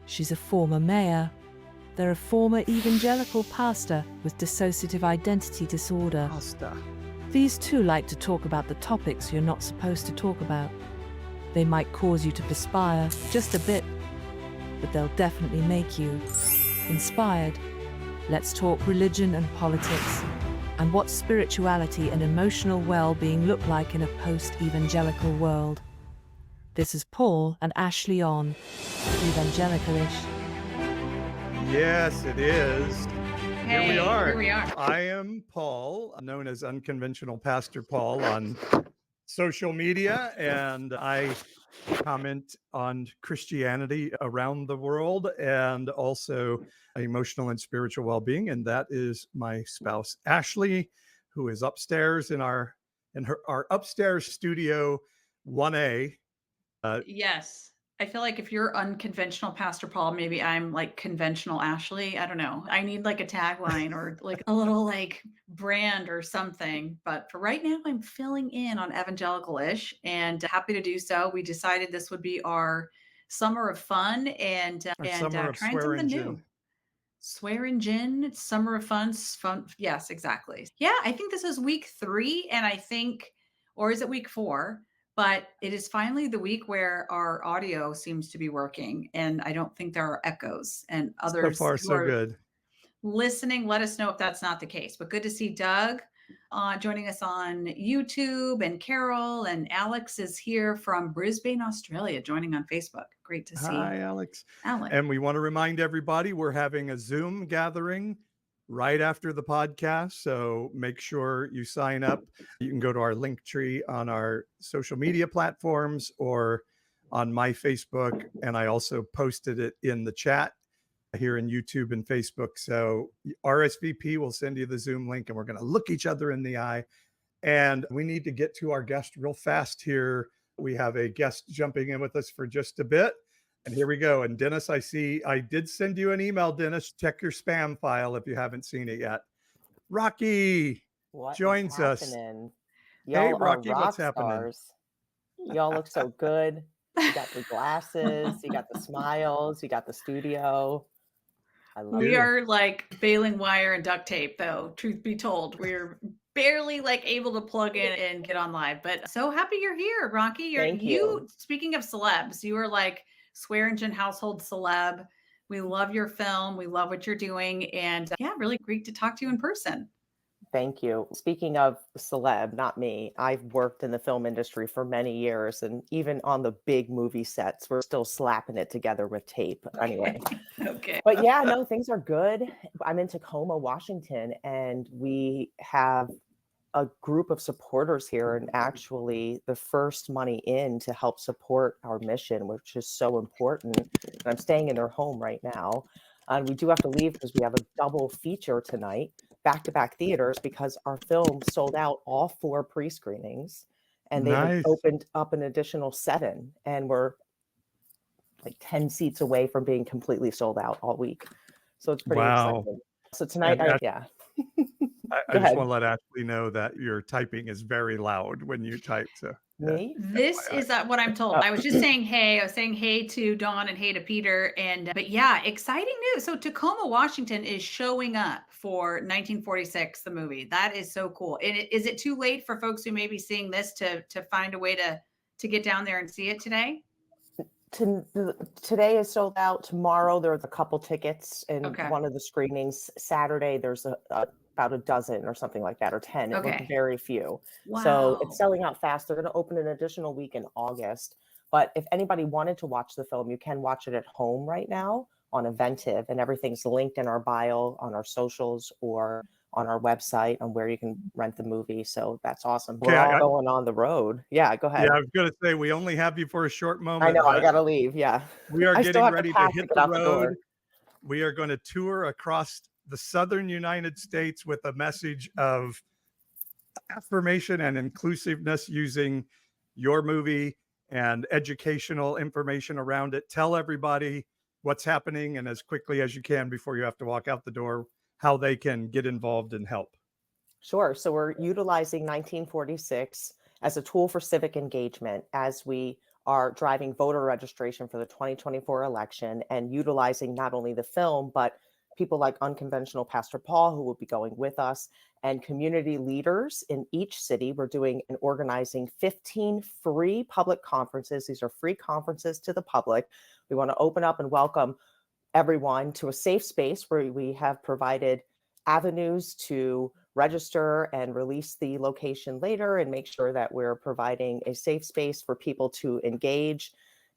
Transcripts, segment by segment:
She's a former mayor. They're a former evangelical pastor with dissociative identity disorder. These two like to talk about the topics you're not supposed to talk about. They might cause you to perspire just a bit, but they'll definitely make you inspired. Let's talk religion and politics, and what spirituality and emotional well-being look like in a post-evangelical world. This is Paul and Ashley on Evangelicalish. Yes, it is. Hey, Here we are. Here we are. I am Paul, known as Unconventional Pastor Paul on social media, and I comment on Christianity around the world and also emotional and spiritual well-being. And that is my spouse, Ashley, who is upstairs in our upstairs studio 1A. Yes. I feel like if you're unconventional Pastor Paul, maybe I'm like conventional Ashley. I don't know. I need like a tagline or like a little like brand or something. But for right now, I'm filling in on Evangelicalish and happy to do so. We decided this would be our summer of fun and Summer of trying swear something and new. gin. Swear and gin, summer of fun. Yes, exactly. Yeah, I think this is week 3, and I think, or is it week 4? But it is finally the week where our audio seems to be working, and I don't think there are echoes. And others So far, who so are good. listening, let us know if that's not the case. But good to see Doug joining us on YouTube, and Carol and Alex is here from Brisbane, Australia, joining on Facebook. Great to see. Hi, Alex. Alex. And we want to remind everybody we're having a Zoom gathering right after the podcast. So make sure you sign up. You can go to our link tree on our social media platforms or on my Facebook. And I also posted it in the chat here in YouTube and Facebook. So RSVP will send you the Zoom link and we're going to look each other in the eye. And we need to get to our guest real fast here. We have a guest jumping in with us for just a bit. And here we go. And Dennis, I see I did send you an email, Dennis. Check your spam file if you haven't seen it yet. Rocky joins us. Y'all Hey, are Rocky, rock what's happening? stars. Y'all look so good. You got the glasses, you got the smiles, you got the studio. I love We it. are like baling wire and duct tape, though, truth be told. We're barely like able to plug in and get on live, but so happy you're here, Rocky. Thank you. Speaking of celebs, you are like Swear Engine household celeb. We love your film. We love what you're doing. And yeah, really great to talk to you in person. Thank you. Speaking of celeb, not me, I've worked in the film industry for many years, and even on the big movie sets, we're still slapping it together with tape. Anyway. Okay. But yeah, no, things are good. I'm in Tacoma, Washington, and we have a group of supporters here, and actually the first money in to help support our mission, which is so important. And I'm staying in their home right now. And we do have to leave because we have a double feature tonight, back-to-back theaters, because our film sold out all 4 pre-screenings, and they have opened up an additional 7, and we're like 10 seats away from being completely sold out all week. So it's pretty exciting. So tonight, I just want to let Ashley know that your typing is very loud when you type. So me? This is what I'm told. I was just saying hey. I was saying hey to Dawn and hey to Peter. But yeah, exciting news. So Tacoma, Washington is showing up for 1946, the movie. That is so cool. And is it too late for folks who may be seeing this to find a way to get down there and see it today? Today is sold out. Tomorrow there's a couple tickets in one of the screenings. Saturday there's about a dozen or something like that, or 10. It was very few. Wow. So it's selling out fast. They're going to open an additional week in August. But if anybody wanted to watch the film, you can watch it at home right now on Eventive, and everything's linked in our bio on our socials or on our website on where you can rent the movie. So that's awesome. We're all going on the road. Yeah, go ahead. Yeah, I was going to say, we only have you for a short moment. I know, I got to leave. Yeah. We are getting ready to hit the road. We are going to tour across the southern United States with a message of affirmation and inclusiveness using your movie and educational information around it. Tell everybody what's happening, and as quickly as you can before you have to walk out the door, how they can get involved and help. Sure. So we're utilizing 1946 as a tool for civic engagement as we are driving voter registration for the 2024 election and utilizing not only the film, but people like Unconventional Pastor Paul, who will be going with us, and community leaders in each city. We're doing and organizing 15 free public conferences. These are free conferences to the public. We want to open up and welcome everyone to a safe space where we have provided avenues to register and release the location later, and make sure that we're providing a safe space for people to engage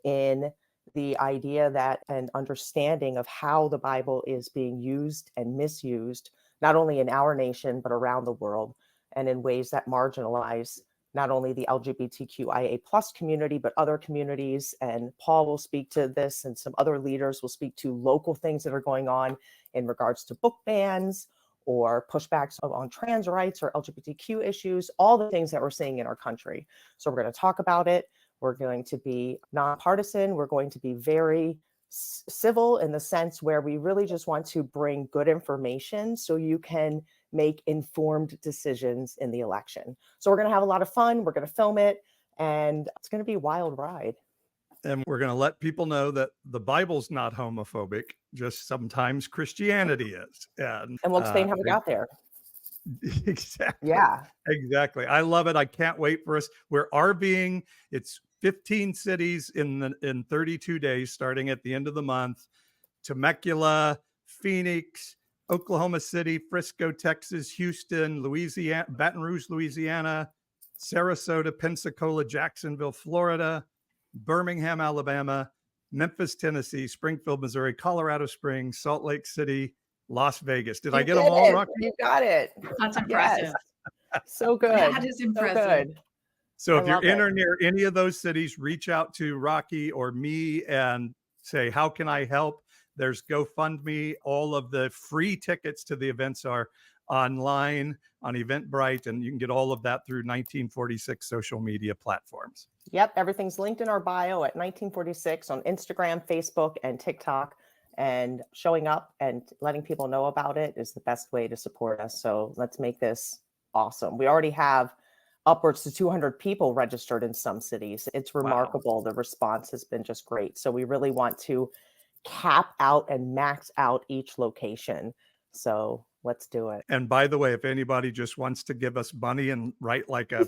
in the idea that and understanding of how the Bible is being used and misused, not only in our nation, but around the world, and in ways that marginalize not only the LGBTQIA plus community, but other communities. And Paul will speak to this, and some other leaders will speak to local things that are going on in regards to book bans or pushbacks on trans rights or LGBTQ issues, all the things that we're seeing in our country. So we're going to talk about it. We're going to be nonpartisan. We're going to be very civil in the sense where we really just want to bring good information so you can make informed decisions in the election. So we're going to have a lot of fun. We're going to film it, and it's going to be a wild ride. And we're going to let people know that the Bible's not homophobic, just sometimes Christianity is. And we'll explain how we got there. Exactly. Yeah. Exactly. I love it. I can't wait for us. We're RVing. It's 15 cities in 32 days, starting at the end of the month. Temecula, Phoenix, Oklahoma City, Frisco, Texas, Houston, Louisiana, Baton Rouge, Louisiana, Sarasota, Pensacola, Jacksonville, Florida, Birmingham, Alabama, Memphis, Tennessee, Springfield, Missouri, Colorado Springs, Salt Lake City, Las Vegas. Did I get them all, Rocky? You got it. That's impressive. Yes. So good. That is impressive. So good. So if you're in or near any of those cities, reach out to Rocky or me and say, how can I help? There's GoFundMe. All of the free tickets to the events are online on Eventbrite, and you can get all of that through 1946 social media platforms. Yep, everything's linked in our bio at 1946 on Instagram, Facebook, and TikTok. And showing up and letting people know about it is the best way to support us. So let's make this awesome. We already have upwards to 200 people registered in some cities. It's remarkable. Wow. The response has been just great. So we really want to cap out and max out each location. So let's do it. And by the way, if anybody just wants to give us money and write like a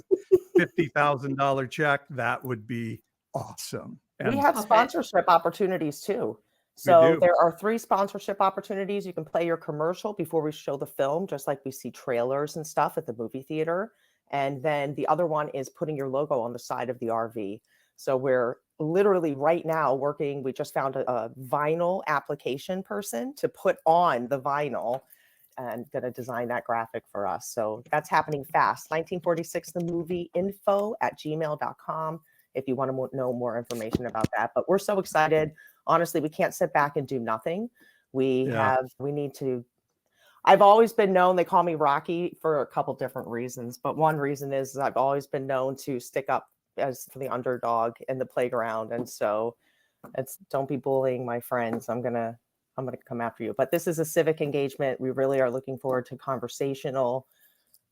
$50,000 check, that would be awesome. And we have sponsorship opportunities too. So there are 3 sponsorship opportunities. You can play your commercial before we show the film, just like we see trailers and stuff at the movie theater. And then the other one is putting your logo on the side of the RV. So we're literally right now working. We just found a vinyl application person to put on the vinyl and going to design that graphic for us. So that's happening fast. 1946 the movie info@gmail.com if you want to know more information about that. But we're so excited. Honestly, we can't sit back and do nothing. We need to. I've always been known, they call me Rocky for a couple different reasons, but one reason is I've always been known to stick up as the underdog in the playground. And so don't be bullying my friends. I'm gonna come after you. But this is a civic engagement. We really are looking forward to conversational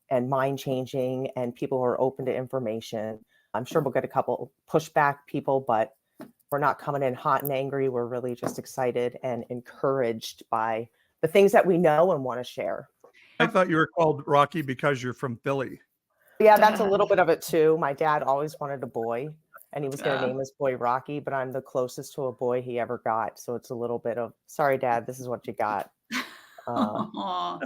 and mind changing and people who are open to information. I'm sure we'll get a couple pushback people, but we're not coming in hot and angry. We're really just excited and encouraged by the things that we know and want to share. I thought you were called Rocky because you're from Philly. Yeah, that's a little bit of it too. My dad always wanted a boy, and he was going to name his boy Rocky, but I'm the closest to a boy he ever got. So it's a little bit of, sorry, Dad, this is what you got. For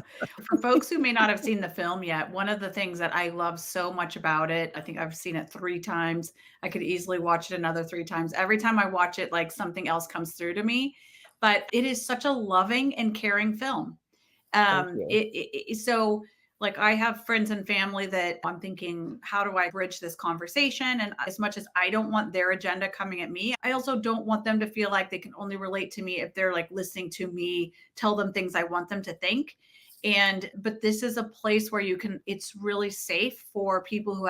folks who may not have seen the film yet, one of the things that I love so much about it, I think I've seen it 3 times. I could easily watch it another 3 times. Every time I watch it, like something else comes through to me, but it is such a loving and caring film. So like I have friends and family that I'm thinking, how do I bridge this conversation? And as much as I don't want their agenda coming at me, I also don't want them to feel like they can only relate to me if they're like listening to me tell them things I want them to think. But this is a place where it's really safe for people who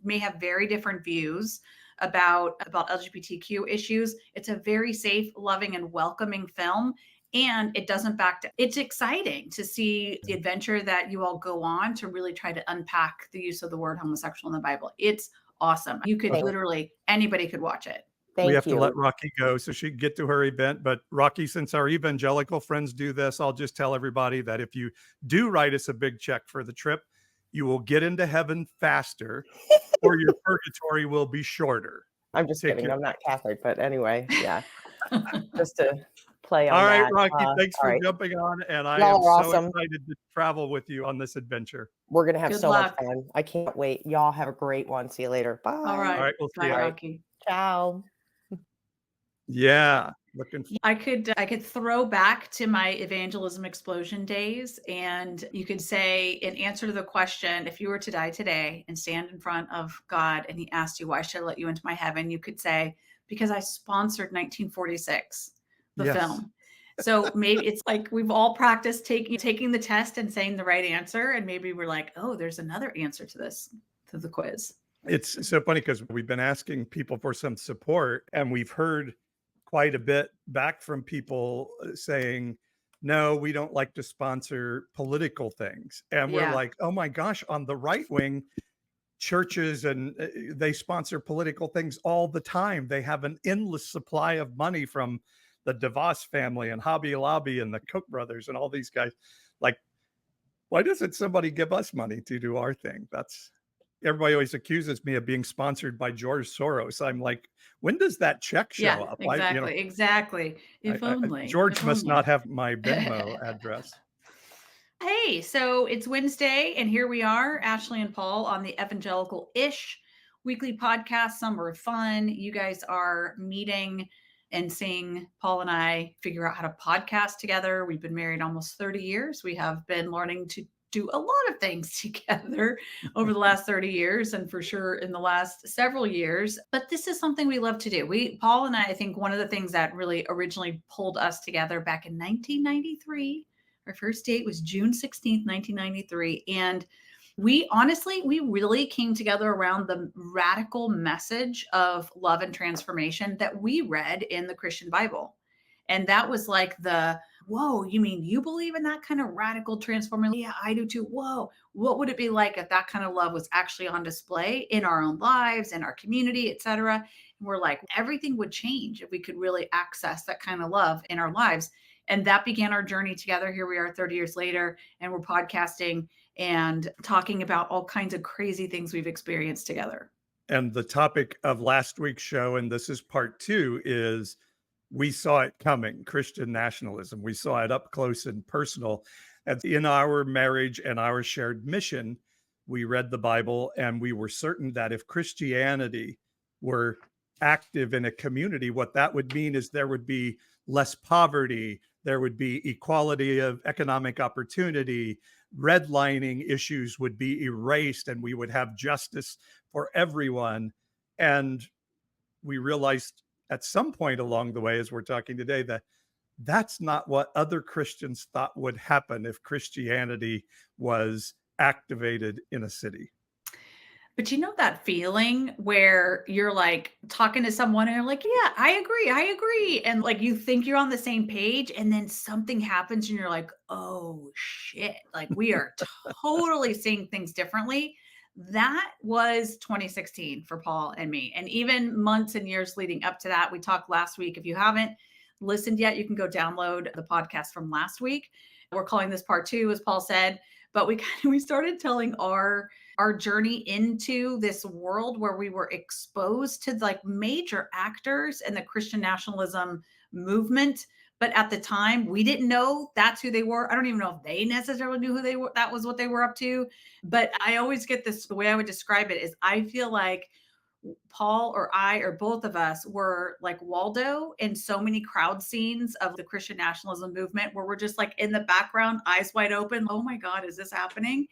may have very different views about LGBTQ issues. It's a very safe, loving, and welcoming film. And it doesn't back down. It's exciting to see the adventure that you all go on to really try to unpack the use of the word homosexual in the Bible. It's awesome. You could Thank- literally, anybody could watch it. Thank we have you. to let Rocky go so she can get to her event. But Rocky, since our evangelical friends do this, I'll just tell everybody that if you do write us a big check for the trip, you will get into heaven faster or your purgatory will be shorter. I'm just Take kidding. care. I'm not Catholic, but anyway, yeah. Just to play on All right, that. Rocky, thanks all for right. jumping on. And I Y'all am are so awesome. excited to travel with you on this adventure. We're going to have Good so luck. much fun. I can't wait. Y'all have a great one. See you later. Bye. All right. All right, we'll see Bye, you. Rocky. Ciao. Yeah. Looking I could throw back to my evangelism explosion days, and you could say, in answer to the question, if you were to die today and stand in front of God and he asked you, why should I let you into my heaven? You could say, because I sponsored 1946, the Yes. film. So maybe it's like we've all practiced taking the test and saying the right answer. And maybe we're like, oh, there's another answer to the quiz. It's so funny because we've been asking people for some support, and we've heard quite a bit back from people saying, no, we don't like to sponsor political things. And we're Yeah. like, oh my gosh, on the right wing, churches and they sponsor political things all the time. They have an endless supply of money from the DeVos family and Hobby Lobby and the Koch brothers and all these guys. Like, why doesn't somebody give us money to do our thing? Everybody always accuses me of being sponsored by George Soros. I'm like, when does that check show up? Exactly. If only. George if must only. not have my Venmo address. Hey, so it's Wednesday, and here we are, Ashley and Paul, on the Evangelical-ish weekly podcast, Summer Fun. You guys are meeting and seeing Paul and I figure out how to podcast together. We've been married almost 30 years. We have been learning to do a lot of things together over the last 30 years, and for sure in the last several years. But this is something we love to do. Paul and I think one of the things that really originally pulled us together back in 1993, our first date was June 16th, 1993. And we really came together around the radical message of love and transformation that we read in the Christian Bible. And that was like whoa, you mean you believe in that kind of radical transformation? Yeah, I do too. Whoa, what would it be like if that kind of love was actually on display in our own lives, in our community, et cetera? And we're like, everything would change if we could really access that kind of love in our lives. And that began our journey together. Here we are 30 years later, and we're podcasting and talking about all kinds of crazy things we've experienced together. And the topic of last week's show, and this is part 2, is we saw it coming, Christian nationalism. We saw it up close and personal. And in our marriage and our shared mission, we read the Bible, and we were certain that if Christianity were active in a community, what that would mean is there would be less poverty, there would be equality of economic opportunity, redlining issues would be erased, and we would have justice for everyone. And we realized at some point along the way, as we're talking today, that that's not what other Christians thought would happen if Christianity was activated in a city. But you know that feeling where you're like talking to someone and you're like, yeah, I agree. And like you think you're on the same page, and then something happens and you're like, oh shit, like we are totally seeing things differently. That was 2016 for Paul and me. And even months and years leading up to that, we talked last week. If you haven't listened yet, you can go download the podcast from last week. We're calling this part 2, as Paul said, but we started telling our journey into this world where we were exposed to like major actors in the Christian nationalism movement. But at the time, we didn't know that's who they were. I don't even know if they necessarily knew who they were. That was what they were up to. But I always get this, the way I would describe it is I feel like Paul or I or both of us were like Waldo in so many crowd scenes of the Christian nationalism movement where we're just like in the background, eyes wide open. Oh my God, is this happening?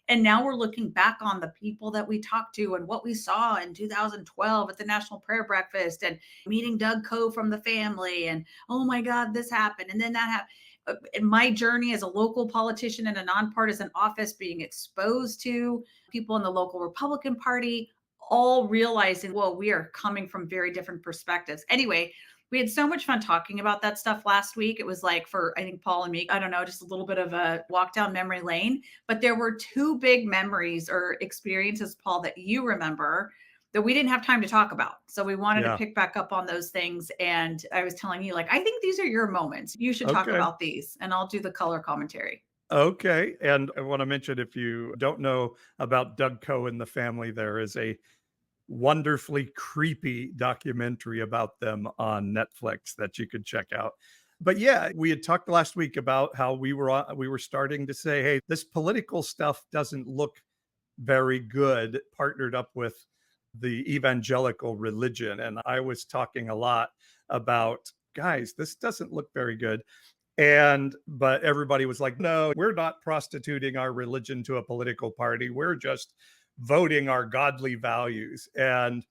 And now we're looking back on the people that we talked to and what we saw in 2012 at the National Prayer Breakfast and meeting Doug Coe from the family. And oh my God, this happened. And then that happened. My journey as a local politician in a nonpartisan office, being exposed to people in the local Republican Party, all realizing, whoa, we are coming from very different perspectives. Anyway, we had so much fun talking about that stuff last week. It was like for, I think, Paul and me, I don't know, just a little bit of a walk down memory lane. But there were 2 big memories or experiences, Paul, that you remember that we didn't have time to talk about. So we wanted to Yeah. pick back up on those things. And I was telling you, like, I think these are your moments. You should talk Okay. about these, and I'll do the color commentary. Okay. And I want to mention, if you don't know about Doug Coe and the family, there is a wonderfully creepy documentary about them on Netflix that you could check out. But yeah, we had talked last week about how we were starting to say, hey, this political stuff doesn't look very good partnered up with the evangelical religion. And I was talking a lot about, guys, this doesn't look very good. But everybody was like, no, we're not prostituting our religion to a political party. We're just voting our godly values. And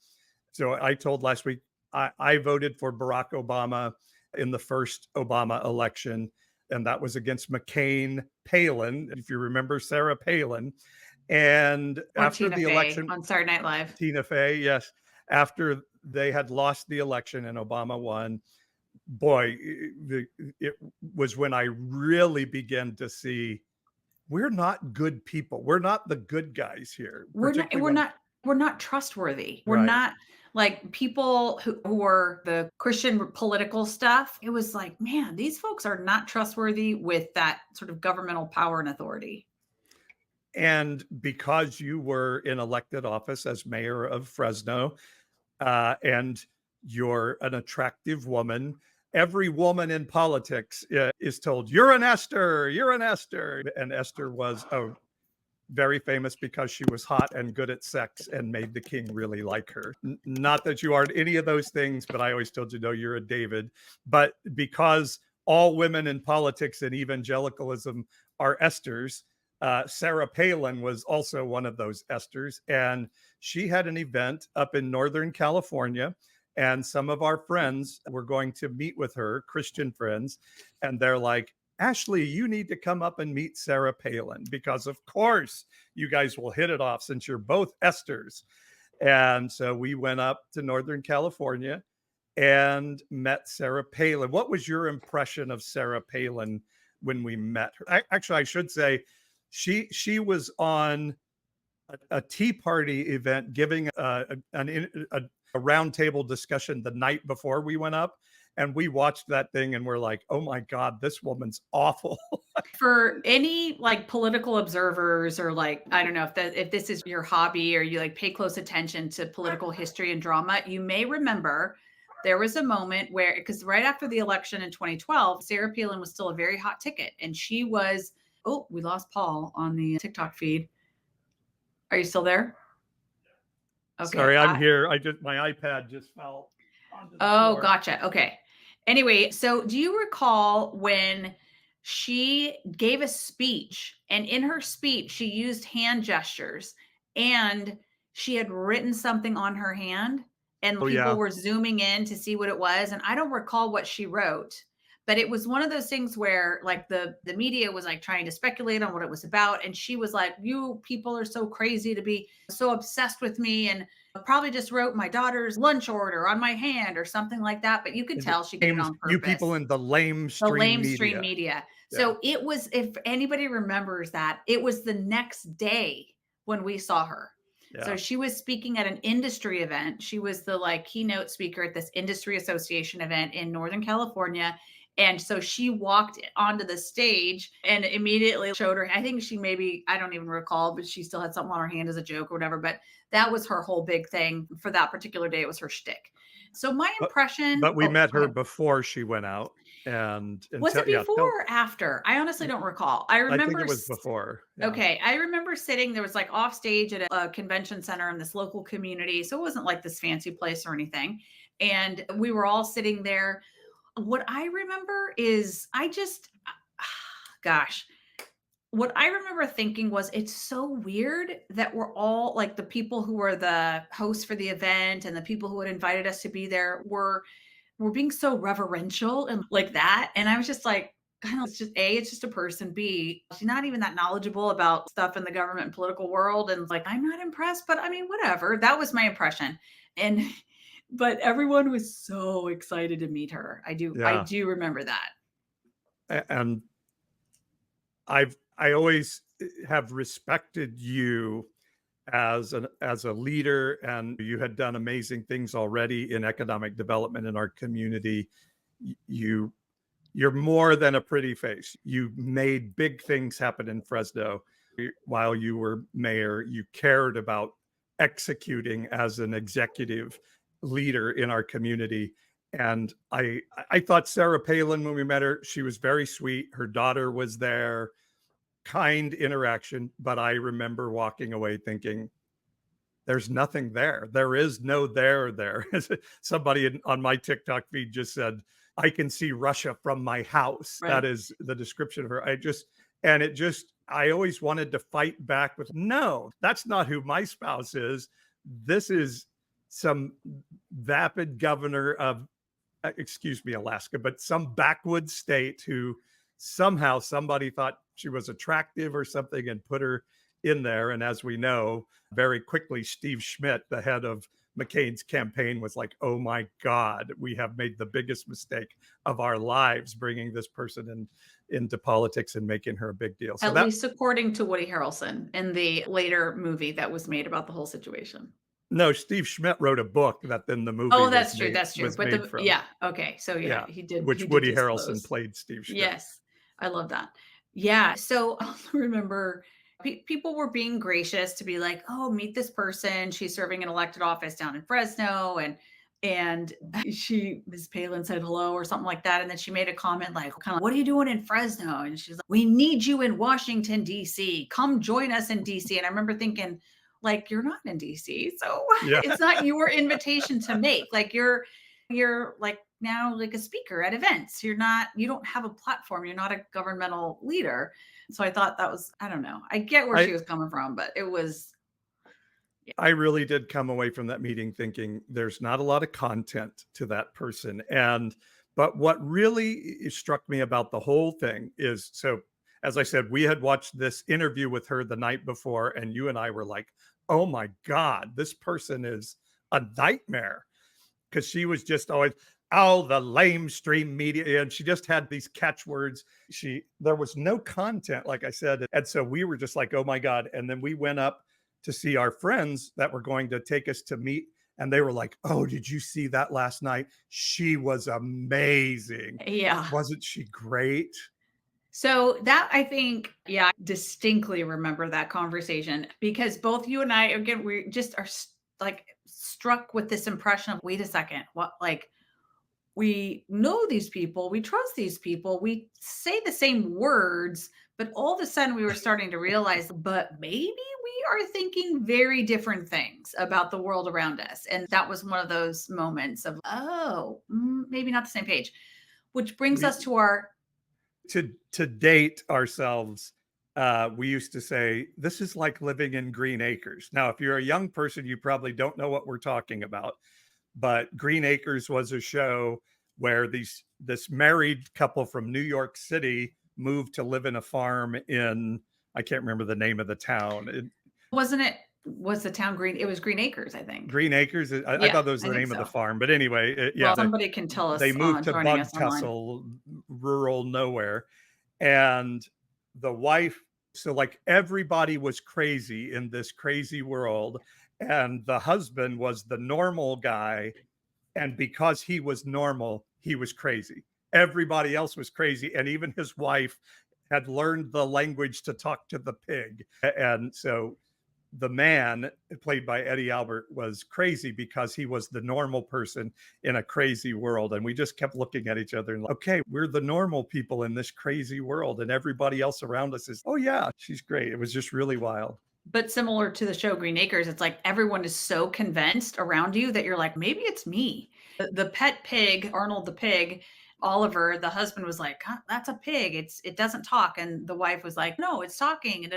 so I told last week, I voted for Barack Obama in the first Obama election, and that was against McCain Palin, if you remember Sarah Palin. And Or after Tina the Fey election, on Saturday Night Live. Tina Fey, yes, after they had lost the election and Obama won, boy, it was when I really began to see we're not good people. We're not the good guys here. We're Particularly not trustworthy. We're Right. not like people who were the Christian political stuff. It was like, man, these folks are not trustworthy with that sort of governmental power and authority. And because you were in elected office as mayor of Fresno, and you're an attractive woman, every woman in politics is told, you're an Esther, you're an Esther. And Esther was very famous because she was hot and good at sex and made the king really like her. Not that you aren't any of those things, but I always told you, no, you're a David. But because all women in politics and evangelicalism are Esthers, Sarah Palin was also one of those Esthers. And she had an event up in Northern California. And some of our friends were going to meet with her, Christian friends. And they're like, Ashley, you need to come up and meet Sarah Palin because, of course, you guys will hit it off since you're both Esthers. And so we went up to Northern California and met Sarah Palin. What was your impression of Sarah Palin when we met her? Actually, I should say she was on a Tea Party event giving a roundtable discussion the night before we went up. And we watched that thing and we're like, oh my God, this woman's awful. For any like political observers, or like, I don't know if this is your hobby or you like pay close attention to political history and drama, you may remember there was a moment where, because right after the election in 2012, Sarah Palin was still a very hot ticket. And she was, oh, we lost Paul on the TikTok feed. Are you still there? Okay. Sorry, I'm here. My iPad just fell onto the floor. Gotcha. Okay. Anyway, so do you recall when she gave a speech, and in her speech, she used hand gestures, and she had written something on her hand, and people were zooming in to see what it was. And I don't recall what she wrote, but it was one of those things where like the media was like trying to speculate on what it was about. And she was like, you people are so crazy to be so obsessed with me, and probably just wrote my daughter's lunch order on my hand or something like that. But you could tell she did it on purpose. You people in the lamestream media. Yeah. So it was, if anybody remembers that, it was the next day when we saw her. Yeah. So she was speaking at an industry event. She was the like keynote speaker at this industry association event in Northern California. And so she walked onto the stage and immediately showed her, I think she maybe, I don't even recall, but she still had something on her hand as a joke or whatever. But that was her whole big thing for that particular day. It was her shtick. So my impression. But we met her before she went out. And was it before or after? I honestly don't recall. I remember. I think it was before. Yeah. Okay. I remember sitting, there was like off stage at a convention center in this local community. So it wasn't like this fancy place or anything. And we were all sitting there. What I remember is what I remember thinking was, it's so weird that we're all like, the people who were the hosts for the event and the people who had invited us to be there were being so reverential and like that. And I was just like, it's just A, it's just a person. B, she's not even that knowledgeable about stuff in the government and political world. And like, I'm not impressed, but I mean, whatever. That was my impression. But everyone was so excited to meet her. I do remember that. And I always have respected you as a leader, and you had done amazing things already in economic development in our community. You you're more than a pretty face. You made big things happen in Fresno while you were mayor. You cared about executing as an executive leader in our community. And I thought Sarah Palin, when we met her, she was very sweet. Her daughter was there, kind interaction. But I remember walking away thinking, there's nothing there. There is no there. Somebody on my TikTok feed just said, I can see Russia from my house. Right. That is the description of her. I always wanted to fight back with, no, that's not who my spouse is. This is some vapid governor of, excuse me, Alaska, but some backwoods state who somehow somebody thought she was attractive or something and put her in there. And as we know, very quickly, Steve Schmidt, the head of McCain's campaign, was like, oh my God, we have made the biggest mistake of our lives bringing this person into politics and making her a big deal. So At least according to Woody Harrelson in the later movie that was made about the whole situation. No, Steve Schmidt wrote a book that then the movie that's true. But yeah, okay. So yeah, he did. Which he did Woody disclose. Harrelson played Steve Schmidt. Yes, I love that. Yeah. So I remember people were being gracious to be like, oh, meet this person. She's serving an elected office down in Fresno. And Ms. Palin said hello or something like that. And then she made a comment like, kind of, what are you doing in Fresno? And she's like, we need you in Washington, D.C. Come join us in D.C. And I remember thinking, like, you're not in D.C. So it's not your invitation to make. Like, you're like now like a speaker at events. You don't have a platform. You're not a governmental leader. So I thought that was, I don't know. I get where she was coming from, but it was. Yeah. I really did come away from that meeting thinking there's not a lot of content to that person. But what really struck me about the whole thing is, so as I said, we had watched this interview with her the night before, and you and I were like, oh my God, this person is a nightmare. Because she was just always, the lamestream media. And she just had these catchwords. There was no content, like I said. And so we were just like, oh my God. And then we went up to see our friends that were going to take us to meet. And they were like, oh, did you see that last night? She was amazing. Yeah. Wasn't she great? So that, I think, I distinctly remember that conversation because both you and I, again, we just are like struck with this impression of, wait a second, what, like, we know these people, we trust these people, we say the same words, but all of a sudden we were starting to realize, but maybe we are thinking very different things about the world around us. And that was one of those moments of, maybe not the same page, which brings us to our... To date ourselves, we used to say, this is like living in Green Acres. Now, if you're a young person, you probably don't know what we're talking about. But Green Acres was a show where this married couple from New York City moved to live in a farm in, I can't remember the name of the town. Was the town Green? It was Green Acres, I think. Green Acres. I thought that was the name of the farm. But anyway, somebody can tell us. They moved to Bug Tussle, rural nowhere. And the wife, so like everybody was crazy in this crazy world. And the husband was the normal guy. And because he was normal, he was crazy. Everybody else was crazy. And even his wife had learned the language to talk to the pig. And so the man, played by Eddie Albert, was crazy because he was the normal person in a crazy world. And we just kept looking at each other and like, okay, we're the normal people in this crazy world. And everybody else around us is, oh yeah, she's great. It was just really wild. But similar to the show Green Acres, it's like everyone is so convinced around you that you're like, maybe it's me. The pet pig, Arnold the pig, Oliver, the husband, was like, that's a pig. It doesn't talk. And the wife was like, no, it's talking.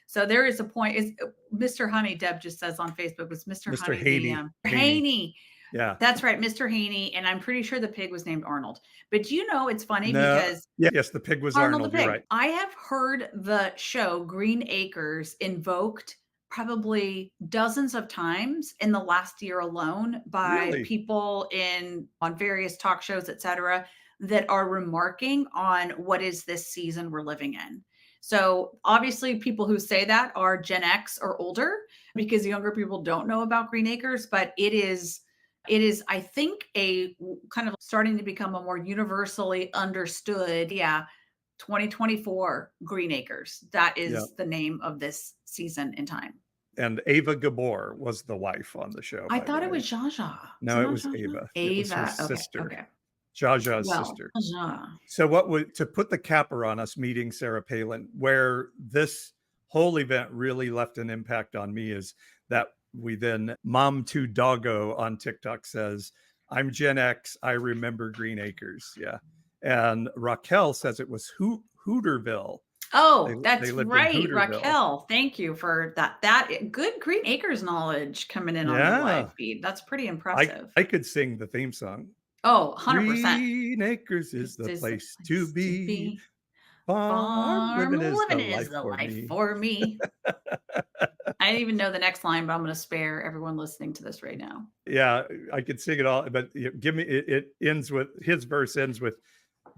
So there is a point. Is Mr. Honey, Deb just says on Facebook, was Mr. Honey. Haney. Haney. Yeah. That's right, Mr. Haney. And I'm pretty sure the pig was named Arnold. But it's funny because... Yes, the pig was Arnold. The pig. You're right. I have heard the show Green Acres invoked probably dozens of times in the last year alone by people on various talk shows, etc., that are remarking on what is this season we're living in. So obviously people who say that are Gen X or older, because younger people don't know about Green Acres, but it is, I think, a kind of starting to become a more universally understood, 2024 Green Acres. That is the name of this season in time. And Ava Gabor was the wife on the show. I by thought the it way. was Zsa. No, it was Ava. It was her Ava. sister. Okay. Zsa's Well, sister. Zsa. So what would, to put the capper on us meeting Sarah Palin, where this whole event really left an impact on me is that we then, Mom2 Doggo on TikTok says, I'm Gen X, I remember Green Acres. Yeah. And Raquel says it was Hooterville. Oh, that's they lived in right. Hooterville. Raquel, thank you for that. That good Green Acres knowledge coming in on the live feed. That's pretty impressive. I could sing the theme song. Oh, 100%. Green Acres is the place to be. Farm living is the life for me. I didn't even know the next line, but I'm going to spare everyone listening to this right now. Yeah, I could sing it all, but give me, it ends with, his verse ends with,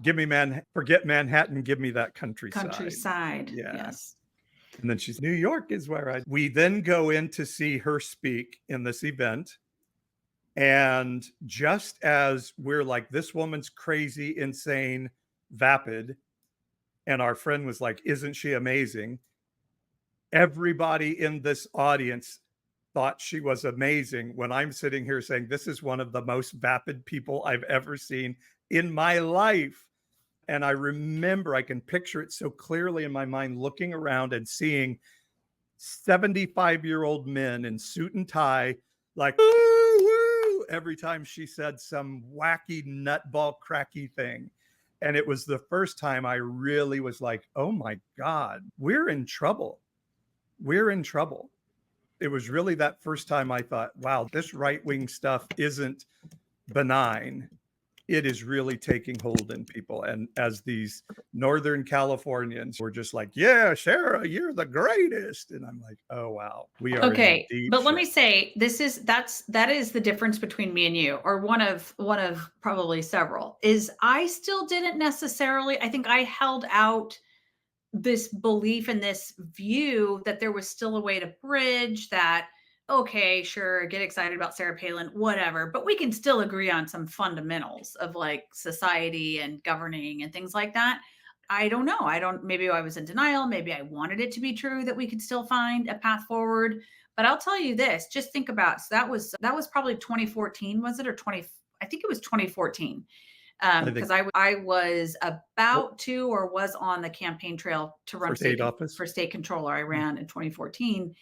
give me forget Manhattan, give me that countryside. Countryside, yeah. Yes. And then she's, New York is where we then go in to see her speak in this event. And just as we're like, this woman's crazy, insane, vapid, and our friend was like, isn't she amazing? Everybody in this audience thought she was amazing when I'm sitting here saying, this is one of the most vapid people I've ever seen in my life. And I remember, I can picture it so clearly in my mind, looking around and seeing 75-year-old men in suit and tie, like, woo, woo, every time she said some wacky nutball cracky thing. And it was the first time I really was like, oh my God, we're in trouble. We're in trouble. It was really that first time I thought, wow, this right-wing stuff isn't benign. It is really taking hold in people. And as these Northern Californians were just like, yeah, Sarah, you're the greatest. And I'm like, oh, wow, we are okay. in deep But let shit. me say, that is the difference between me and you, or one of probably several, is I still didn't necessarily, I think I held out this belief and this view that there was still a way to bridge that. Okay, sure, get excited about Sarah Palin, whatever, but we can still agree on some fundamentals of like society and governing and things like that. I don't know. Maybe I was in denial. Maybe I wanted it to be true that we could still find a path forward. But I'll tell you this, just think about, so that was probably 2014, was it? Or I think it was 2014. Because I was about to, or was on the campaign trail to run for state controller. I ran in 2014.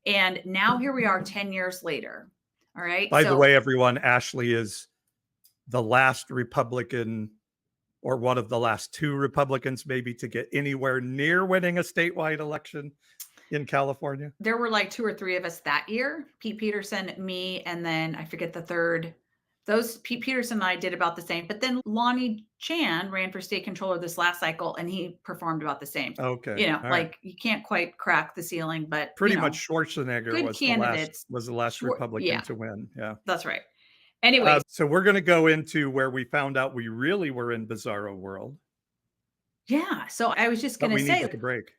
And now here we are 10 years later. All right. By the way, everyone, Ashley is the last Republican, or one of the last two Republicans maybe, to get anywhere near winning a statewide election in California. There were like 2 or 3 of us that year. Pete Peterson, me, and then I forget the third. Pete Peterson and I did about the same, but then Lonnie Chan ran for state controller this last cycle and he performed about the same. Okay. You can't quite crack the ceiling, but pretty much Schwarzenegger was the last Republican to win. Yeah, that's right. Anyway, so we're going to go into where we found out we really were in bizarro world. Yeah. So I was just going to say, we need to take a break.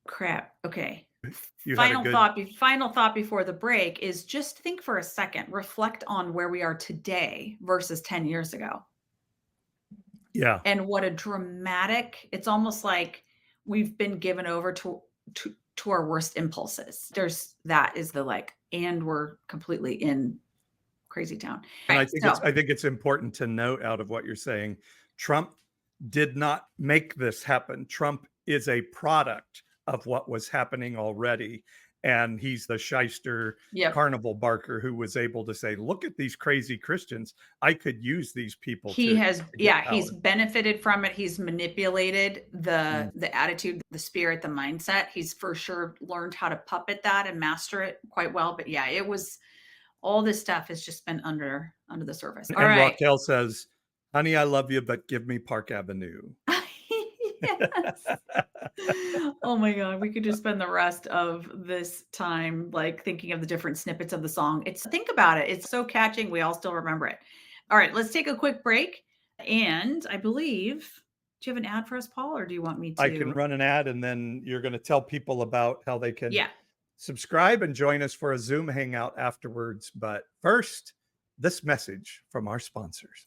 Crap. Okay. Final thought before the break is just think for a second, reflect on where we are today versus 10 years ago. Yeah. And what a dramatic, it's almost like we've been given over to our worst impulses. And we're completely in crazy town. And I think it's important to note out of what you're saying, Trump did not make this happen. Trump is a product of what was happening already. And he's the shyster carnival barker who was able to say, look at these crazy Christians. I could use these people. He's benefited from it. He's manipulated the attitude, the spirit, the mindset. He's for sure learned how to puppet that and master it quite well. But yeah, it was, all this stuff has just been under the surface. All right. Raquel says, honey, I love you, but give me Park Avenue. Yes. Oh my God. We could just spend the rest of this time like thinking of the different snippets of the song. Think about it. It's so catching. We all still remember it. All right, let's take a quick break. And I believe Do you have an ad for us, Paul, or do you want me to? I can run an ad, and then you're going to tell people about how they can Yeah. subscribe and join us for a Zoom hangout afterwards. But first, this message from our sponsors.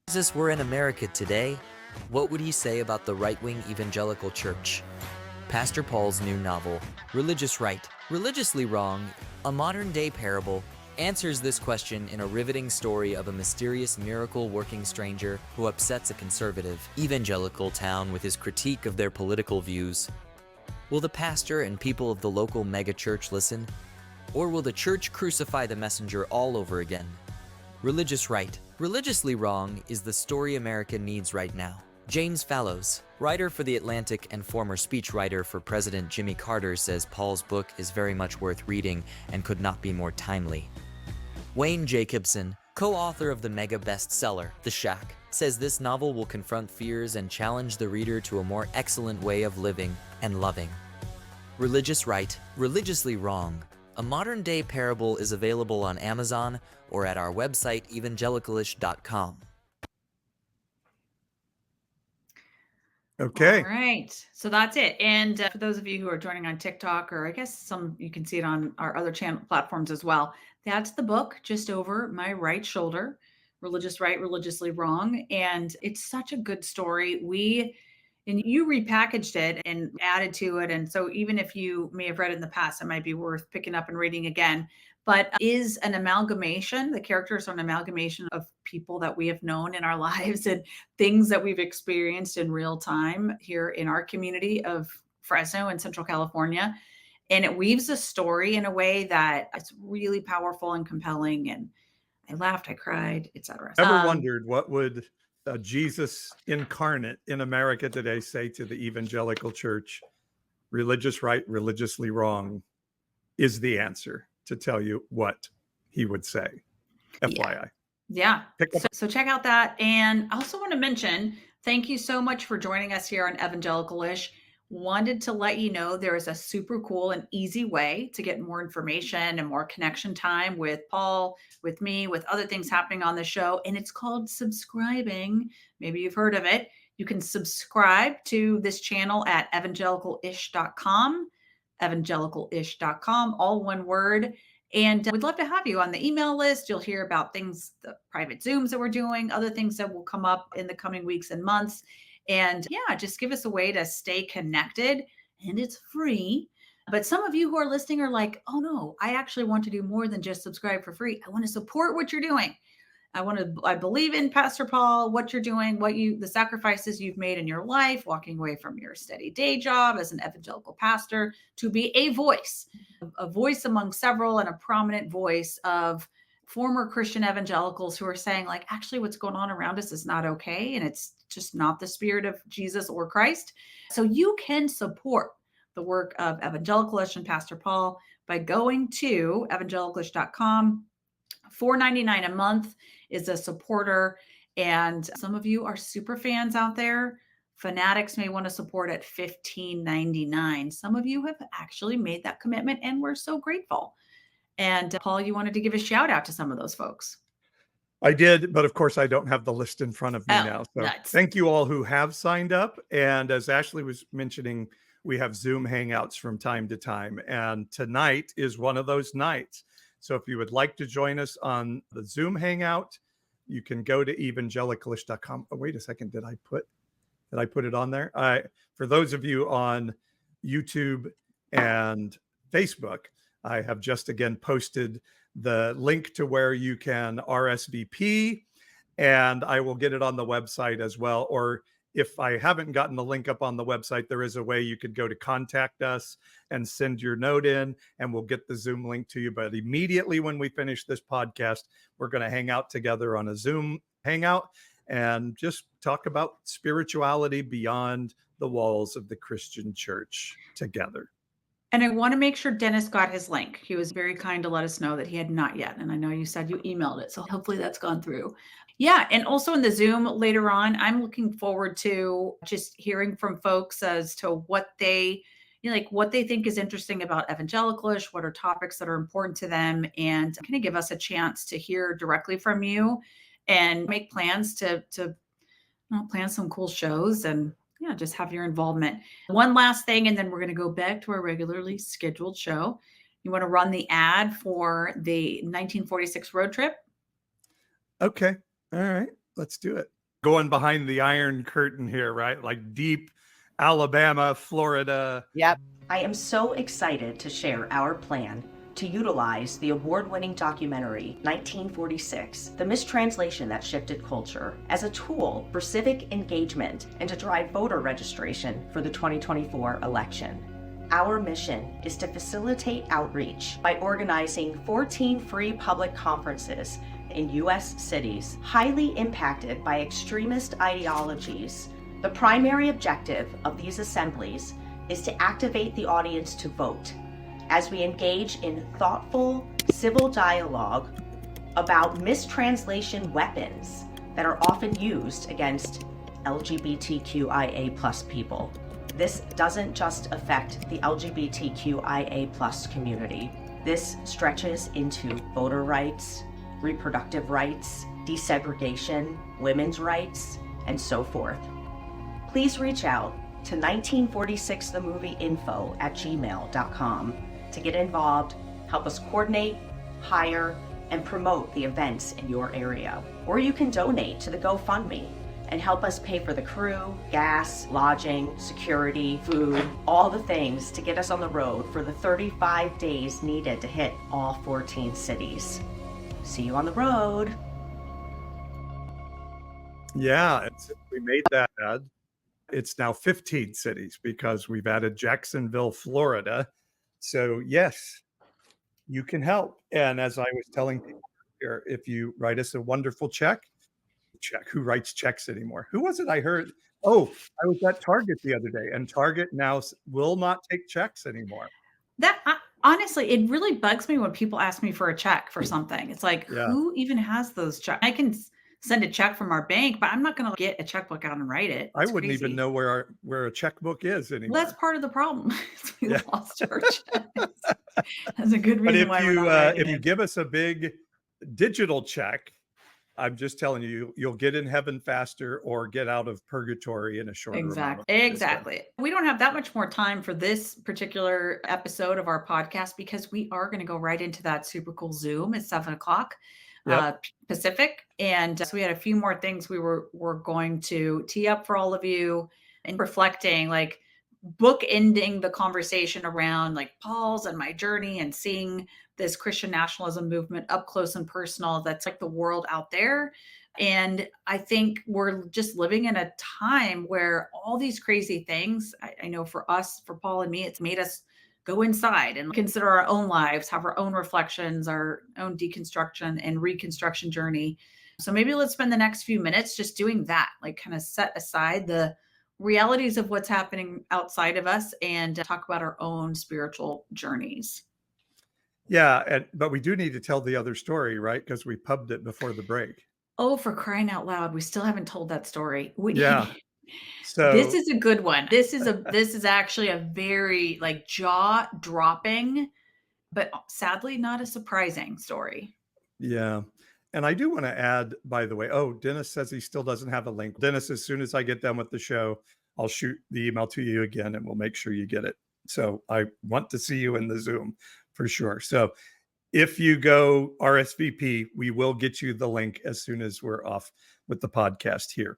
If Jesus were in America today, what would he say about the right-wing evangelical church? Pastor Paul's new novel, Religious Right, Religiously Wrong, a modern-day parable, answers this question in a riveting story of a mysterious miracle-working stranger who upsets a conservative, evangelical town with his critique of their political views. Will the pastor and people of the local megachurch listen? Or will the church crucify the messenger all over again? Religious Right, Religiously Wrong is the story America needs right now. James Fallows, writer for The Atlantic and former speechwriter for President Jimmy Carter, says Paul's book is very much worth reading and could not be more timely. Wayne Jacobson, co-author of the mega bestseller, The Shack, says this novel will confront fears and challenge the reader to a more excellent way of living and loving. Religious Right, Religiously Wrong, a modern-day parable is available on Amazon or at our website evangelicalish.com. Okay. All right. So that's it. And for those of you who are joining on TikTok, or I guess some you can see it on our other channel platforms as well, that's the book just over my right shoulder, Religious Right, Religiously Wrong. And it's such a good story. And you repackaged it and added to it. And so even if you may have read it in the past, it might be worth picking up and reading again. But is an amalgamation, the characters are an amalgamation of people that we have known in our lives and things that we've experienced in real time here in our community of Fresno and Central California. And it weaves a story in a way that it's really powerful and compelling. And I laughed, I cried, etc. Ever wondered what would Jesus incarnate in America today say to the evangelical church? Religious right, religiously wrong is the answer to tell you what he would say. FYI. Yeah. So check out that. And I also want to mention, thank you so much for joining us here on Evangelicalish. Wanted to let you know there is a super cool and easy way to get more information and more connection time with Paul, with me, with other things happening on the show. And it's called subscribing. Maybe you've heard of it. You can subscribe to this channel at evangelicalish.com, evangelicalish.com, all one word. And we'd love to have you on the email list. You'll hear about things, the private Zooms that we're doing, other things that will come up in the coming weeks and months. And yeah, just give us a way to stay connected, and it's free. But some of you who are listening are like, oh no, I actually want to do more than just subscribe for free. I want to support what you're doing. I believe in Pastor Paul, what you're doing, the sacrifices you've made in your life, walking away from your steady day job as an evangelical pastor to be a voice among several and a prominent voice of former Christian evangelicals who are saying, like, actually what's going on around us is not okay. And it's just not the spirit of Jesus or Christ. So you can support the work of Evangelicalish and Pastor Paul by going to evangelicalish.com. $4.99 a month is a supporter. And some of you are super fans out there. Fanatics may want to support at $15.99. Some of you have actually made that commitment, and we're so grateful. And Paul, you wanted to give a shout out to some of those folks. I did, but of course I don't have the list in front of me now. So thank you all who have signed up. And as Ashley was mentioning, we have Zoom hangouts from time to time. And tonight is one of those nights. So if you would like to join us on the Zoom hangout, you can go to evangelicalish.com. Oh, wait a second. Did I put it on there? For those of you on YouTube and Facebook, I have just again posted the link to where you can RSVP, and I will get it on the website as well. Or if I haven't gotten the link up on the website, there is a way you could go to contact us and send your note in, and we'll get the Zoom link to you. But immediately when we finish this podcast, we're going to hang out together on a Zoom hangout and just talk about spirituality beyond the walls of the Christian church together. And I want to make sure Dennis got his link. He was very kind to let us know that he had not yet. And I know you said you emailed it, so hopefully that's gone through. Yeah. And also in the Zoom later on, I'm looking forward to just hearing from folks as to what they, what they think is interesting about Evangelicalish, what are topics that are important to them, and kind of give us a chance to hear directly from you and make plans to plan some cool shows and just have your involvement. One last thing, and then we're going to go back to our regularly scheduled show. You want to run the ad for the 1946 road trip? Okay. All right. Let's do it. Going behind the Iron Curtain here, right? Like deep Alabama, Florida. Yep. I am so excited to share our plan to utilize the award-winning documentary 1946, The Mistranslation That Shifted Culture, as a tool for civic engagement and to drive voter registration for the 2024 election. Our mission is to facilitate outreach by organizing 14 free public conferences in U.S. cities highly impacted by extremist ideologies. The primary objective of these assemblies is to activate the audience to vote as we engage in thoughtful civil dialogue about mistranslation weapons that are often used against LGBTQIA+ people. This doesn't just affect the LGBTQIA+ community. This stretches into voter rights, reproductive rights, desegregation, women's rights, and so forth. Please reach out to 1946themovieinfo@gmail.com to get involved, help us coordinate, hire, and promote the events in your area. Or you can donate to the GoFundMe and help us pay for the crew, gas, lodging, security, food, all the things to get us on the road for the 35 days needed to hit all 14 cities. See you on the road. Yeah, we made that ad. It's now 15 cities because we've added Jacksonville, Florida. So yes, you can help. And as I was telling people here, if you write us a wonderful check, who writes checks anymore? Who was it I heard? Oh, I was at Target the other day, and Target now will not take checks anymore. Honestly, it really bugs me when people ask me for a check for something. It's like, who even has those checks? I can send a check from our bank, but I'm not going to get a checkbook out and write it. I wouldn't even know where a checkbook is anymore. Well, that's part of the problem. We lost our checks. That's a good reason why we're not writing if you give us a big digital check, I'm just telling you, you'll get in heaven faster or get out of purgatory in a shorter amount of time. Exactly. We don't have that much more time for this particular episode of our podcast because we are going to go right into that super cool Zoom at 7:00 Pacific. And so we had a few more things we were going to tee up for all of you and reflecting, like bookending the conversation around like Paul's and my journey and seeing this Christian nationalism movement up close and personal. That's like the world out there. And I think we're just living in a time where all these crazy things, I know for us, for Paul and me, it's made us go inside and consider our own lives, have our own reflections, our own deconstruction and reconstruction journey. So maybe let's spend the next few minutes just doing that, like kind of set aside the realities of what's happening outside of us and talk about our own spiritual journeys. Yeah, but we do need to tell the other story, right? Because we pubbed it before the break. Oh, for crying out loud, we still haven't told that story. So this is a good one. This is actually a very like jaw-dropping, but sadly not a surprising story. Yeah. And I do want to add, by the way, Dennis says he still doesn't have a link. Dennis, as soon as I get done with the show, I'll shoot the email to you again and we'll make sure you get it. So I want to see you in the Zoom for sure. So if you go RSVP, we will get you the link as soon as we're off with the podcast here.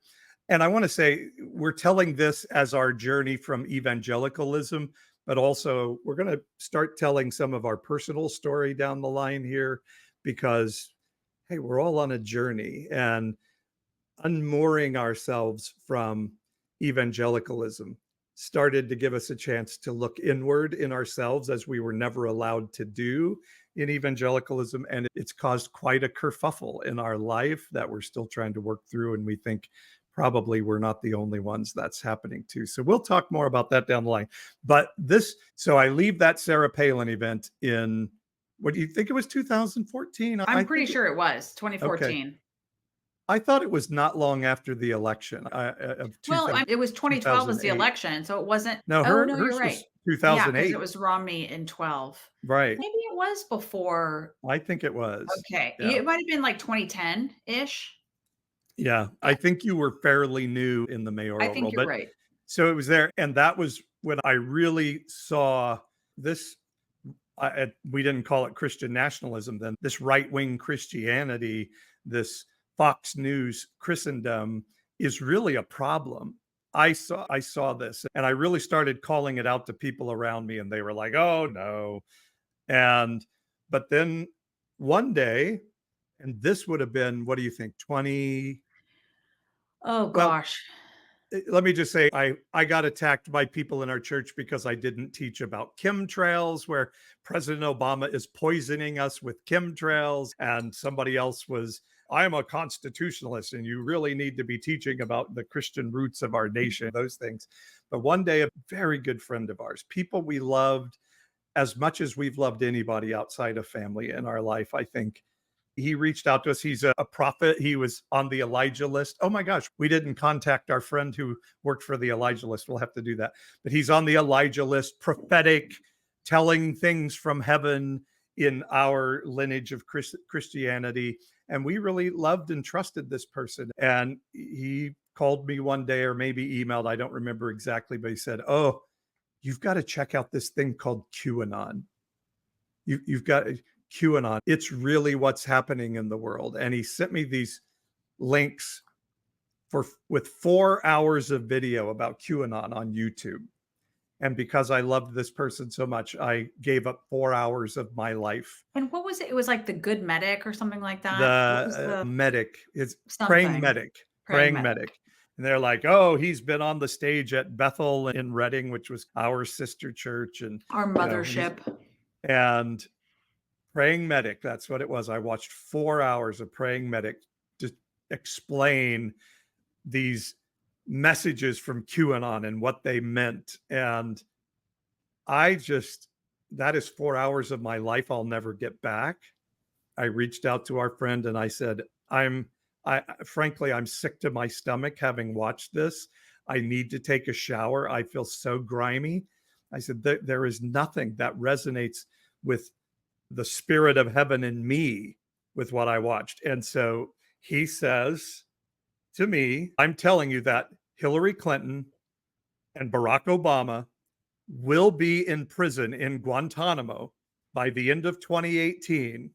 And I want to say we're telling this as our journey from evangelicalism, but also we're going to start telling some of our personal story down the line here because, hey, we're all on a journey, and unmooring ourselves from evangelicalism started to give us a chance to look inward in ourselves as we were never allowed to do in evangelicalism. And it's caused quite a kerfuffle in our life that we're still trying to work through. And we think probably we're not the only ones that's happening to. So we'll talk more about that down the line. But so I leave that Sarah Palin event in, what do you think it was, 2014? I'm pretty sure it was 2014. Okay. I thought it was not long after the election. It was 2012 was the election, so it wasn't. No, you're right. Was 2008. Yeah, it was Romney in 12. Right. Maybe it was before. I think it was. Okay. Yeah. It might have been like 2010-ish. Yeah, I think you were fairly new in the I mayoral think role, you're but right. so it was there, and that was when I really saw this. We didn't call it Christian nationalism then. This right-wing Christianity, this Fox News Christendom, is really a problem. I saw this, and I really started calling it out to people around me, and they were like, "Oh no!" And but then one day, and this would have been, what do you think, 20? Oh Well, gosh. let me just say, I got attacked by people in our church because I didn't teach about chemtrails, where President Obama is poisoning us with chemtrails, and somebody else was, I am a constitutionalist, and you really need to be teaching about the Christian roots of our nation, those things. But one day, a very good friend of ours, people we loved as much as we've loved anybody outside of family in our life, I think, he reached out to us. He's a prophet. He was on the Elijah list. Oh my gosh, we didn't contact our friend who worked for the Elijah list. We'll have to do that. But he's on the Elijah list, prophetic, telling things from heaven in our lineage of Christianity. And we really loved and trusted this person. And he called me one day, or maybe emailed, I don't remember exactly, but he said, "Oh, you've got to check out this thing called QAnon. You've got QAnon. It's really what's happening in the world." And he sent me these links with 4 hours of video about QAnon on YouTube. And because I loved this person so much, I gave up 4 hours of my life. And what was it? It was like the Good Medic or something like that. What was The the medic is praying something? medic, Praying praying medic. medic. And they're like, "Oh, he's been on the stage at Bethel in Reading, which was our sister church." And, Our you know, mothership. and Praying Medic, that's what it was. I watched 4 hours of Praying Medic to explain these messages from QAnon and what they meant. And I just, that is 4 hours of my life I'll never get back. I reached out to our friend and I said, frankly, I'm sick to my stomach having watched this. I need to take a shower. I feel so grimy. I said, there is nothing that resonates with the spirit of heaven in me with what I watched. And so he says to me, "I'm telling you that Hillary Clinton and Barack Obama will be in prison in Guantanamo by the end of 2018,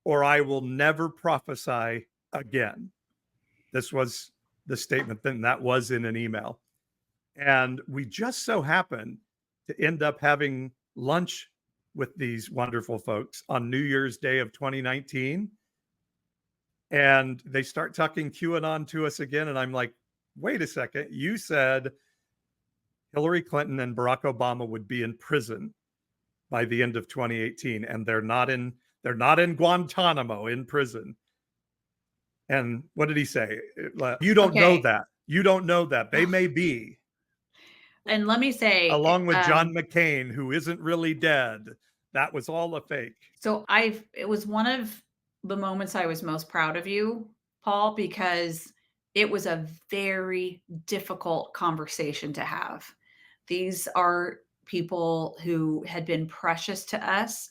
or I will never prophesy again." This was the statement, then that was in an email. And we just so happened to end up having lunch with these wonderful folks on New Year's Day of 2019. And they start talking QAnon to us again. And I'm like, wait a second, you said Hillary Clinton and Barack Obama would be in prison by the end of 2018, and they're not in Guantanamo in prison. And what did he say? You don't know that. You don't know that. They may be. And let me say, Along with John McCain, who isn't really dead. That was all a fake. So it was one of the moments I was most proud of you, Paul, because it was a very difficult conversation to have. These are people who had been precious to us.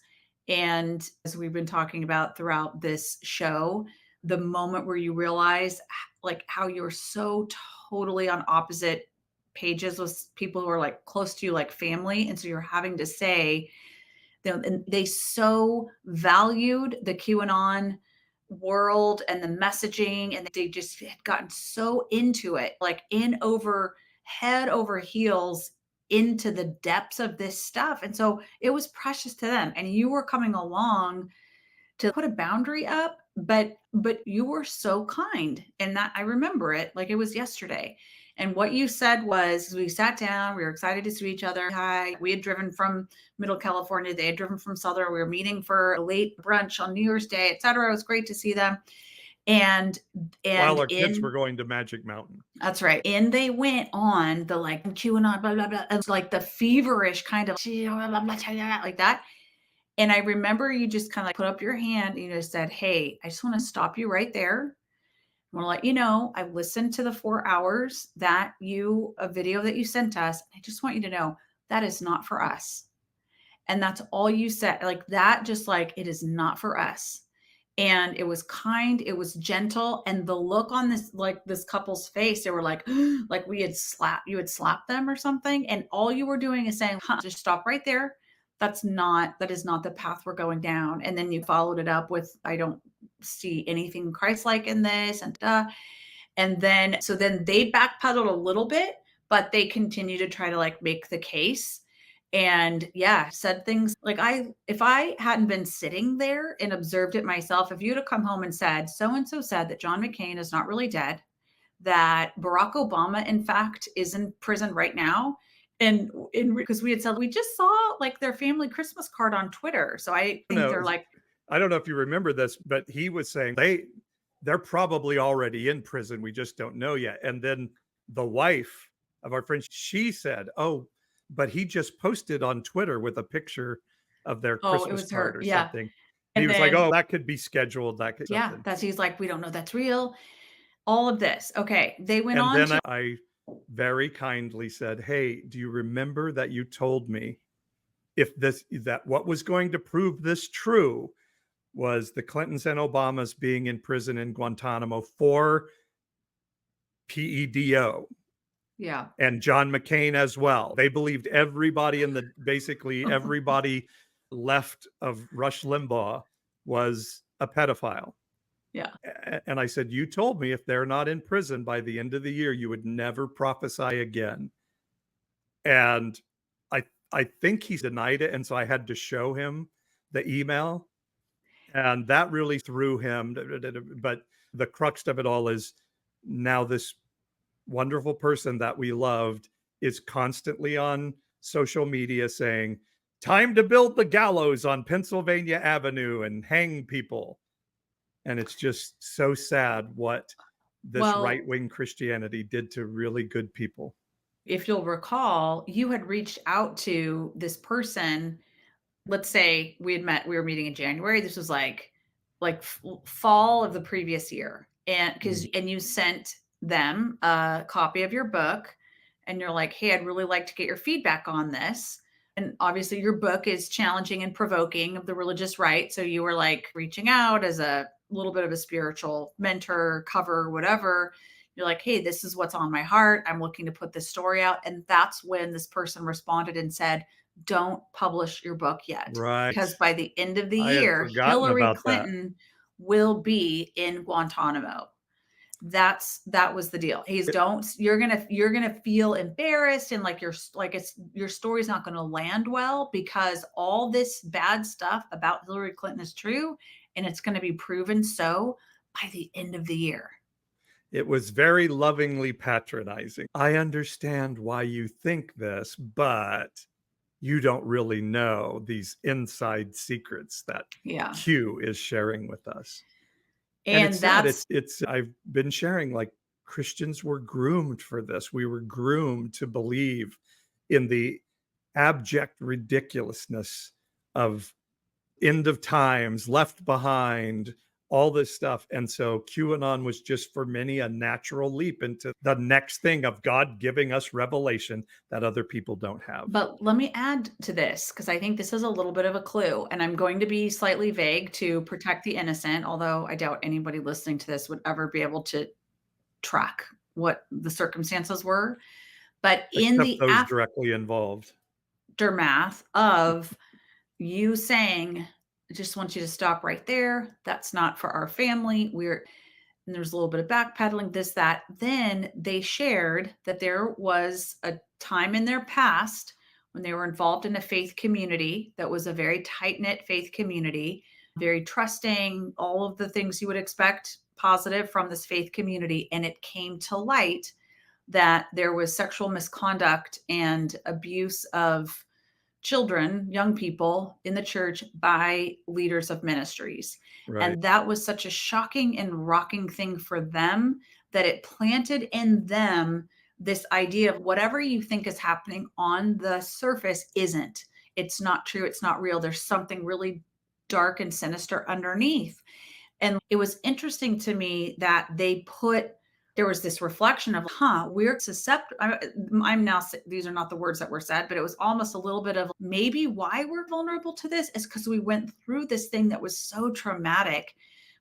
And as we've been talking about throughout this show, the moment where you realize like how you're so totally on opposite pages with people who are like close to you, like family. And so you're having to say, and they so valued the QAnon world and the messaging, and they just had gotten so into it, like head over heels into the depths of this stuff. And so it was precious to them. And you were coming along to put a boundary up, but you were so kind. And that I remember it like it was yesterday. And what you said was, we sat down, we were excited to see each other. Hi, we had driven from Middle California. They had driven from Southern. We were meeting for a late brunch on New Year's Day, et cetera. It was great to see them. And while our kids were going to Magic Mountain. That's right. And they went on the like QAnon, blah, blah, blah. It's like the feverish kind of like that. And I remember you just kind of like put up your hand and you just said, "Hey, I just want to stop you right there. I want to let you know I listened to the 4 hours a video that you sent us. I just want you to know that is not for us." And that's all you said. Like that, just like, it is not for us. And it was kind, it was gentle, and the look on this couple's face, they were like like you had slapped them or something, and all you were doing is saying, just stop right there. That is not the path we're going down. And then you followed it up with, I don't see anything Christ-like in this, and then they backpedaled a little bit, but they continue to try to like make the case. And yeah, said things like, if I hadn't been sitting there and observed it myself, if you'd have come home and said, so-and-so said that John McCain is not really dead, that Barack Obama, in fact, is in prison right now. And because we had said, we just saw like their family Christmas card on Twitter. So I think they're like, I don't know if you remember this, but he was saying they're probably already in prison. We just don't know yet. And then the wife of our friend, she said, oh, but he just posted on Twitter with a picture of their Christmas card or something. And he was like, oh, that could be scheduled. That could something. He's like, we don't know that's real. All of this. Okay. They went on. And then I very kindly said, hey, do you remember that you told me that what was going to prove this true was the Clintons and Obamas being in prison in Guantanamo for PEDO. Yeah. And John McCain as well. They believed everybody basically everybody left of Rush Limbaugh was a pedophile. Yeah. And I said, you told me if they're not in prison by the end of the year, you would never prophesy again. And I think he denied it. And so I had to show him the email. And that really threw him. But the crux of it all is now this wonderful person that we loved is constantly on social media saying, time to build the gallows on Pennsylvania Avenue and hang people. And it's just so sad what this right-wing Christianity did to really good people. If you'll recall, you had reached out to this person. Let's say we were meeting in January. This was like fall of the previous year. And and you sent them a copy of your book and you're like, hey, I'd really like to get your feedback on this. And obviously your book is challenging and provoking of the religious right. So you were like reaching out as a little bit of a spiritual mentor, cover, whatever. You're like, hey, this is what's on my heart. I'm looking to put this story out. And that's when this person responded and said, don't publish your book yet. Right. Because by the end of the year, Hillary Clinton will be in Guantanamo. That was the deal. You're gonna feel embarrassed and like your story's not gonna land well because all this bad stuff about Hillary Clinton is true, and it's gonna be proven so by the end of the year. It was very lovingly patronizing. I understand why you think this, but you don't really know these inside secrets that Q is sharing with us. And it's I've been sharing, like, Christians were groomed for this. We were groomed to believe in the abject ridiculousness of end of times, left behind, all this stuff. And so QAnon was just for many a natural leap into the next thing of God giving us revelation that other people don't have. But let me add to this, because I think this is a little bit of a clue, and I'm going to be slightly vague to protect the innocent, although I doubt anybody listening to this would ever be able to track what the circumstances were. But in the those directly involved aftermath of you saying, I just want you to stop right there. That's not for our family. And there's a little bit of backpedaling, this, that. Then they shared that there was a time in their past when they were involved in a faith community that was a very tight-knit faith community, very trusting, all of the things you would expect positive from this faith community. And it came to light that there was sexual misconduct and abuse of children, young people in the church by leaders of ministries. Right. And that was such a shocking and rocking thing for them that it planted in them this idea of whatever you think is happening on the surface isn't. It's not true. It's not real. There's something really dark and sinister underneath. And it was interesting to me that there was this reflection of, we're susceptible. I'm now, these are not the words that were said, but it was almost a little bit of maybe why we're vulnerable to this is because we went through this thing that was so traumatic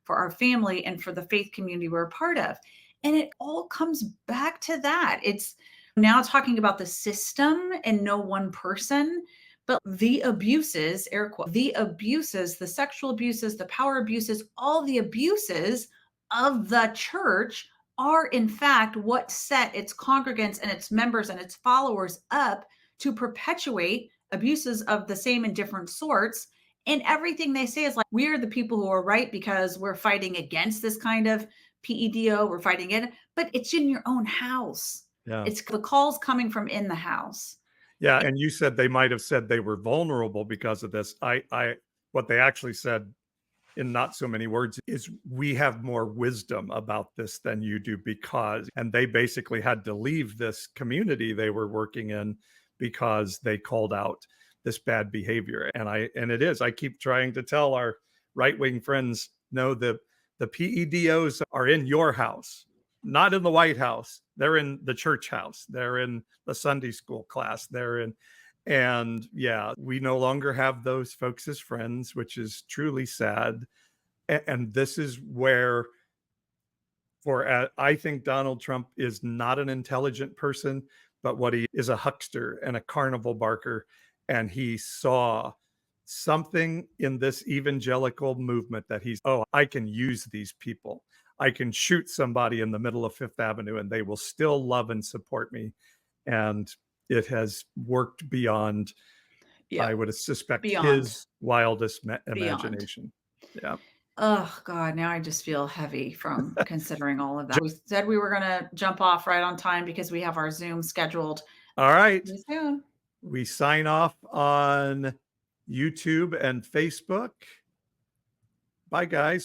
for our family, and for the faith community we're a part of. And it all comes back to that. It's now talking about the system and no one person, but the abuses, air quote, the abuses, the sexual abuses, the power abuses, all the abuses of the church are in fact what set its congregants and its members and its followers up to perpetuate abuses of the same and different sorts. And everything they say is like, we're the people who are right because we're fighting against this kind of PEDO, we're fighting it, but it's in your own house. Yeah. It's the calls coming from in the house. Yeah. And you said they might have said they were vulnerable because of this. What they actually said in not so many words is, we have more wisdom about this than you do because, and they basically had to leave this community they were working in because they called out this bad behavior. And I keep trying to tell our right-wing friends, no, the PEDOs are in your house, not in the White House. They're in the church house. They're in the Sunday school class. And yeah, we no longer have those folks as friends, which is truly sad. And this is where, I think Donald Trump is not an intelligent person, but what he is, a huckster and a carnival barker. And he saw something in this evangelical movement that I can use these people. I can shoot somebody in the middle of Fifth Avenue and they will still love and support me. And it has worked beyond, I would suspect, his wildest imagination. Yeah. Oh God, now I just feel heavy from considering all of that. We said we were going to jump off right on time because we have our Zoom scheduled. All right. Soon. We sign off on YouTube and Facebook. Bye, guys.